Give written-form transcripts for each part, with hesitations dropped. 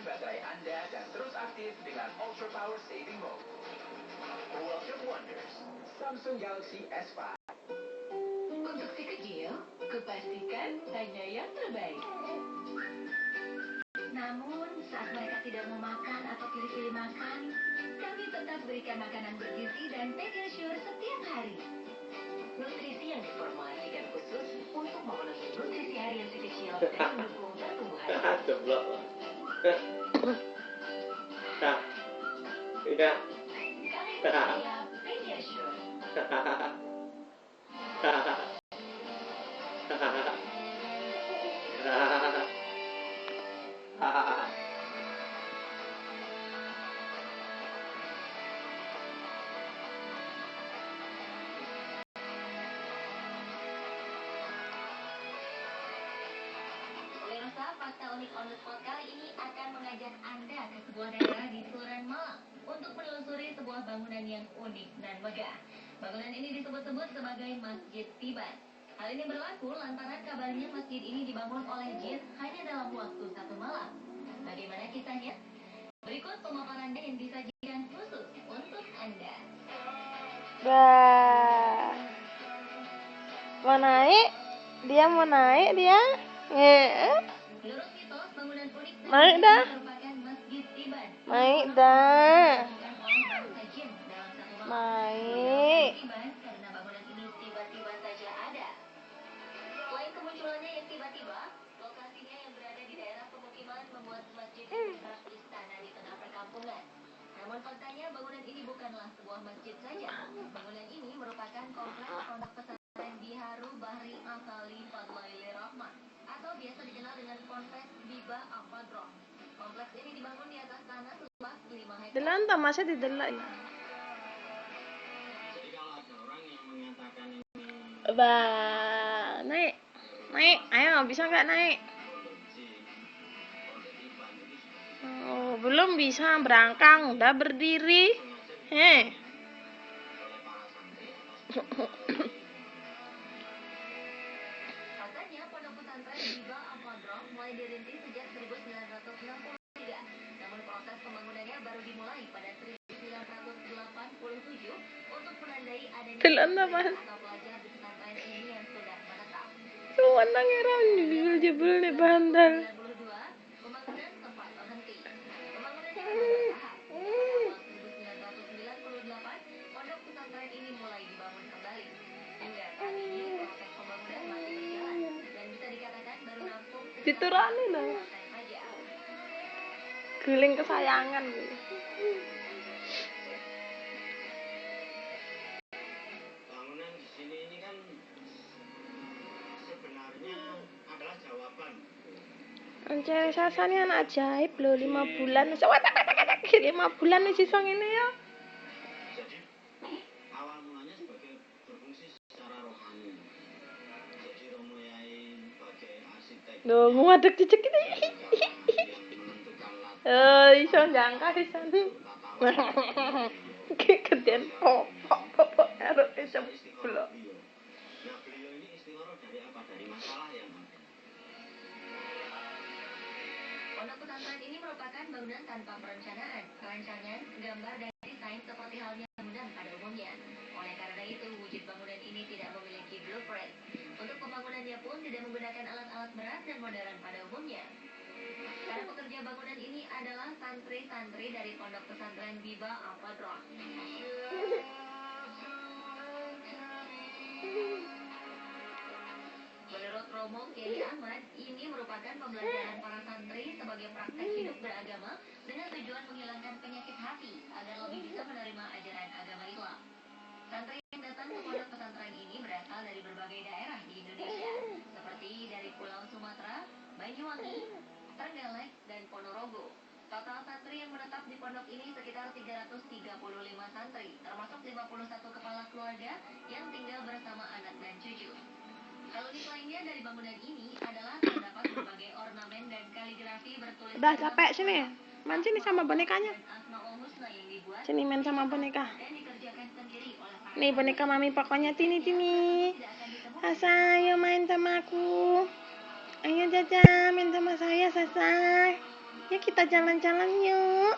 Pastikan baterai Anda dan terus aktif dengan Ultra Power Saving Mode. Welcome Wonders, Samsung Galaxy S5. Untuk si kecil, kupastikan hanya yang terbaik. Namun, saat mereka tidak mau makan atau pilih-pilih makan, kami tetap berikan makanan bergizi dan Pediasure setiap hari. Nutrisi yang diformulasikan khusus untuk memenuhi nutrisi harian si kecil dan mendukung pertumbuhan. Jeblok. Nah, tidak. Kami percaya Pediasure. Pemirsa, Fakta Unik on the Spot kali ini akan mengajak Anda ke sebuah daerah di Kelurahan Malang untuk menelusuri sebuah bangunan yang unik dan megah. Bangunan ini disebut-sebut sebagai Masjid Tiban. Hal ini berlaku lantaran kabarnya masjid ini dibangun oleh jin hanya dalam waktu 1 malam. Bagaimana kisahnya? Berikut pemaparan yang disajikan khusus untuk Anda. Bah, mau naik? Dia mau naik dia? Menurut mitos, bangunan unik Naik dah. merupakan Masjid Tiban. Naik dah. Dibangun oleh bangsa jin dalam 1 malam. Naik. Tiban karena bangunan ini tiba-tiba saja ada. Selain kemunculannya yang tiba-tiba, lokasinya yang berada di daerah pemukiman membuat masjid itu kerap istana di tengah perkampungan. Namun faktanya bangunan ini bukanlah sebuah masjid saja. Bangunan ini merupakan kompleks pondok pesantren Biharu Bahri Asali Fadlaili Rahman atau biasa dikenal dengan Ponpes Biba Al-Fadroh. Kompleks ini dibangun di atas tanah seluas 5 hektar. Delan tak masih didelak. Jadi kalau ada orang yang mengatakan ini Bah, naik. Naik. Ayo, bisa nggak naik? Oh, belum bisa berangkang, udah berdiri. Heh. Faktanya, pondok pesantren Biba Al-Fadroh mulai dirintis sejak 1963. Namun proses pembangunannya baru dimulai pada 1987 untuk menandai adanya Delan tak mas? atau pelajar di pesantren ini yang sudah menetap. Cuma nangeran jebul nih bandar. 1992, pembangunan sempat terhenti. Pembangunan yang bertahap. Pada awal 1998, pondok pesantren ini mulai dibangun kembali. Hingga saat ini proses pembangunan masih berjalan dan bisa dikatakan baru rampung Diturani lah. saja. Guling kesayangan. bangunan di sini ini kan sebenarnya adalah jawaban. Mencari sasani anak ajaib loh, 5 bulan. 5 bulan nih siswa ini ya. Jadi awal mulanya sebagai berfungsi secara rohani. Jadi Romo Yai sebagai arsitek Loh, ngadeg cicek ini. yang menentukan latar Oh, iso jangka iso. Kegedean pop karo iso blok. beliau. Nah, beliau ini istiqoroh dari apa? Dari masalah yang ada. Pondok pesantren ini merupakan bangunan tanpa perencanaan, rancangan, gambar, dan desain seperti halnya bangunan pada umumnya. Oleh karena itu, wujud bangunan ini tidak memiliki blueprint. Untuk pembangunannya pun tidak menggunakan alat-alat berat dan modern pada umumnya. Para pekerja bangunan ini adalah santri-santri dari Pondok Pesantren Biba Al-Fadroh. Menurut Romo Kiai Ahmad, ini merupakan pembelajaran para santri sebagai praktek hidup beragama dengan tujuan menghilangkan penyakit hati agar lebih bisa menerima ajaran agama Islam. Santri yang datang ke pondok pesantren ini berasal dari berbagai daerah di Indonesia, seperti dari Pulau Sumatera, Banyuwangi, Trenggalek, dan Ponorogo. Total santri yang menetap di pondok ini sekitar 335 santri, termasuk 51 kepala keluarga yang tinggal bersama anak dan cucu. Hal unik lainnya dari bangunan ini adalah terdapat berbagai ornamen dan kaligrafi bertulis. Udah capek sini. Main sini sama bonekanya. Asmaul Husna yang dibuat Sini main sama boneka. dan dikerjakan sendiri oleh para Nih boneka mami pokoknya Tini. Sasa, ayo main sama aku. Ayo Caca, main sama saya Sasa. Ya kita jalan-jalan yuk.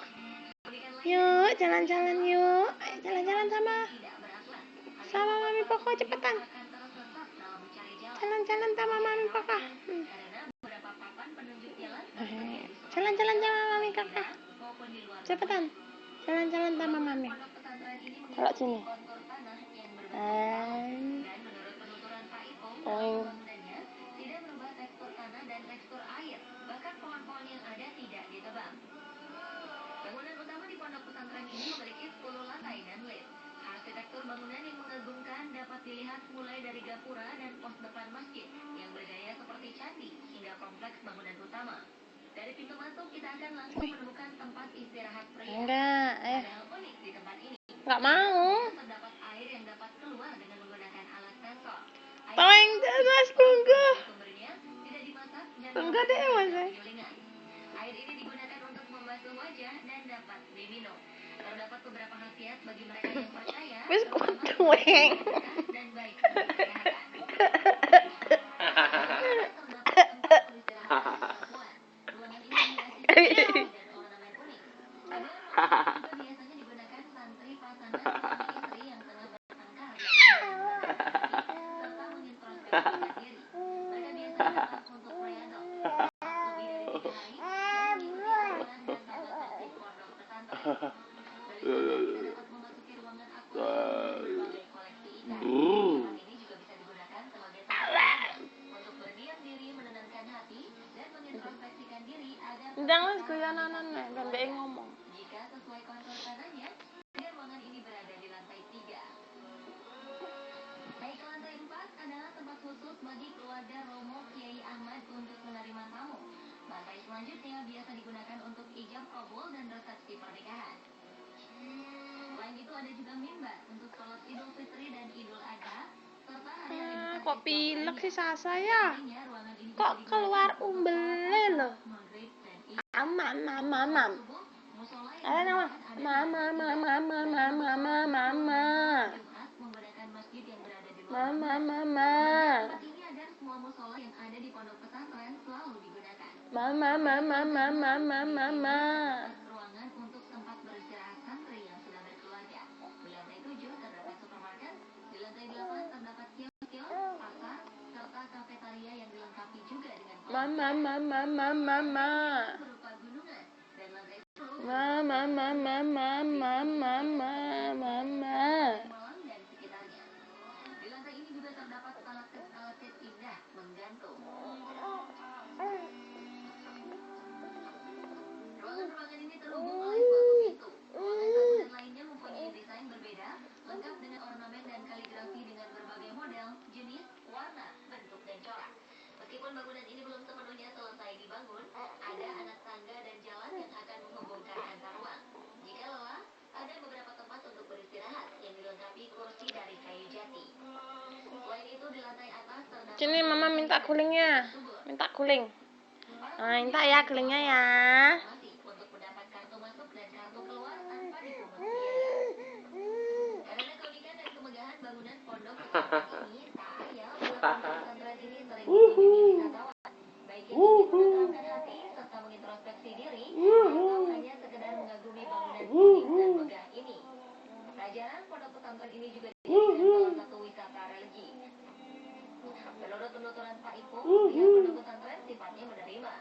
Yuk, jalan-jalan yuk. Ayo jalan-jalan sama Mami Koko cepetan. Jalan-jalan sama Mami Koko. Jalan-jalan sama Mami Koko. Cepetan. Jalan-jalan sama Mami. Kalau sini. Bangunan utama di pondok pesantren ini memiliki 10 lantai dan lift. Arsitektur bangunan yang mengagumkan dapat dilihat mulai dari gapura dan pos depan masjid yang bergaya seperti candi hingga kompleks bangunan utama. Dari pintu masuk kita akan langsung menemukan tempat istirahat pria. Enggak, Ada hal unik di tempat ini. Enggak mau. Terdapat air yang dapat keluar dengan menggunakan alat sensor. Toeng mas tunggu. Sumbernya tidak dimasak dan Tunggu deh mas. penyulingan. Air ini digunakan untuk membasuh wajah dan dapat diminum. Terdapat beberapa khasiat bagi mereka yang percaya Wis kuat toeng. dan baik untuk kesehatan. Terdapat tempat beristirahat perempuan. Ruangan ini dihiasi dan ornamen unik. Agar juga biasanya digunakan santri pasangan suami istri yang tengah bertengkar serta mengintrospeksi diri. Mereka biasanya datang untuk meriadok lebih dari 3 hari dan mengikuti aturan dan tata tertib pondok pesantren. Kita dapat memasuki ruangan akuarium dengan berbagai koleksi ikan. Ruangan ini juga bisa digunakan sebagai tempat belajar untuk berdiam diri, menenangkan hati, dan mengintrospeksikan diri agar Jangan guyonanan kan dia ngomong. jika sesuai kontur tanahnya, ruangan ini berada di lantai 3. Naik ke lantai 4 adalah tempat khusus bagi keluarga Romo Kiai Ahmad untuk menerima tamu. Lantai selanjutnya biasa digunakan untuk ijab kabul dan resepsi pernikahan. Selain itu ada juga mimbar untuk sholat Idul Fitri dan Idul Adha serta hari-hari besar Kok pilek sih Sasa ya? lainnya. Ruangan ini Kok bisa keluar digunakan untuk umbele sholat loh? maghrib dan Mam. subuh. Musola yang Ada nama. digunakan ada Mama. Jumat menggunakan masjid yang berada di luar Mama. tempat ini agar semua musola yang ada di pondok pesantren selalu digunakan. Mama. Ruangan untuk tempat beristirahat santri yang sudah berkeluarga. Di lantai 7 terdapat supermarket, di lantai 8 terdapat kios-kios, pasar, serta kafetaria yang dilengkapi juga dengan Mama. berupa gunungan. Dan lantai 10 Malang dan sekitarnya. Di lantai ini juga terdapat stalaktit indah menggantung. Ruangan-ruangan ini terhubung oleh suatu pintu. Ruangan satu dan lainnya mempunyai desain berbeda, lengkap dengan ornamen dan kaligrafi dengan berbagai model, jenis, warna, bentuk, dan corak. Meskipun bangunan ini belum sepenuhnya selesai dibangun, ada anak tangga dan jalan yang akan menghubungkan antar ruang. Jika lelah, ada beberapa tempat untuk beristirahat yang dilengkapi kursi dari kayu jati. Selain itu, di lantai atas terdapat Sini mama minta gulingnya. Minta guling. Nah, minta ya gulingnya ya. untuk mendapat kartu masuk dan kartu keluar tanpa dipungut biaya. Karena keunikan dan kemegahan bangunan pondok pesantren ini, tak ayal bila pondok pesantren ini sering dikunjungi wisatawan, baik yang ingin menenangkan hati serta mengintrospeksi diri, atau hanya sekedar mengagumi bangunan unik dan megah ini. Pelajaran pondok pesantren ini juga dijadikan salah satu wisata religi. Menurut penuturan Pak Ipung, pihak pondok pesantren sifatnya menerima.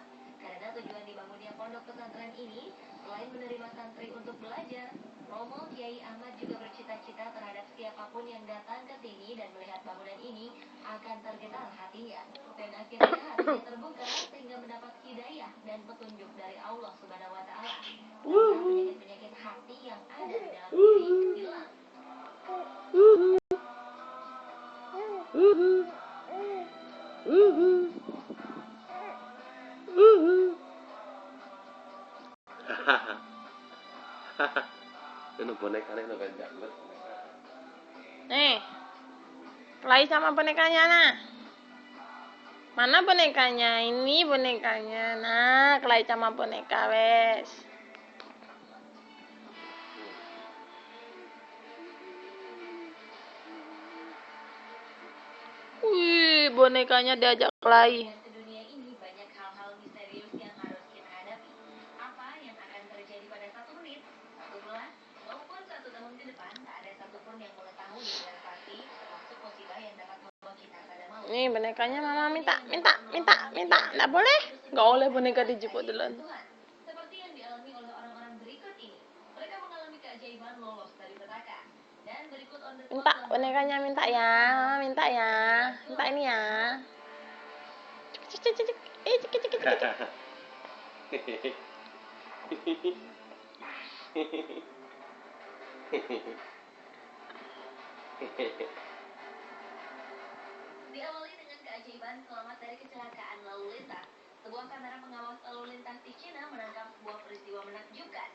Karena tujuan dibangunnya pondok pesantren ini, selain menerima santri untuk belajar, Romo Kiai Ahmad juga bercita-cita terhadap siapapun yang datang ke sini dan melihat bangunan ini akan tergetar hatinya. Dan akhirnya hatinya terbuka sehingga mendapat hidayah dan petunjuk dari Allah Subhanahu wa Ta'ala. Serta penyakit-penyakit hati yang ada di dalam diri hilang. Itu bonekanya itu kan janggut. Nih. Kelai sama bonekanya nah. Mana bonekanya? Ini bonekanya. Nah, kelai sama boneka wes. Wih, bonekanya diajak kelai. Di dunia ini banyak hal-hal misterius yang harus kita hadapi. Nih bonekanya mama minta. Nggak boleh. Nggak boleh boneka dijemput duluan. Seperti yang dialami oleh orang-orang berikut ini. Mereka mengalami keajaiban lolos dari petaka. Dan berikut on the spot Minta bonekanya, minta ya. Minta ini ya. Cek. Diawali dengan keajaiban selamat dari kecelakaan lalu lintas. Sebuah kamera pengawas lalu lintas di Cina menangkap sebuah peristiwa menakjubkan.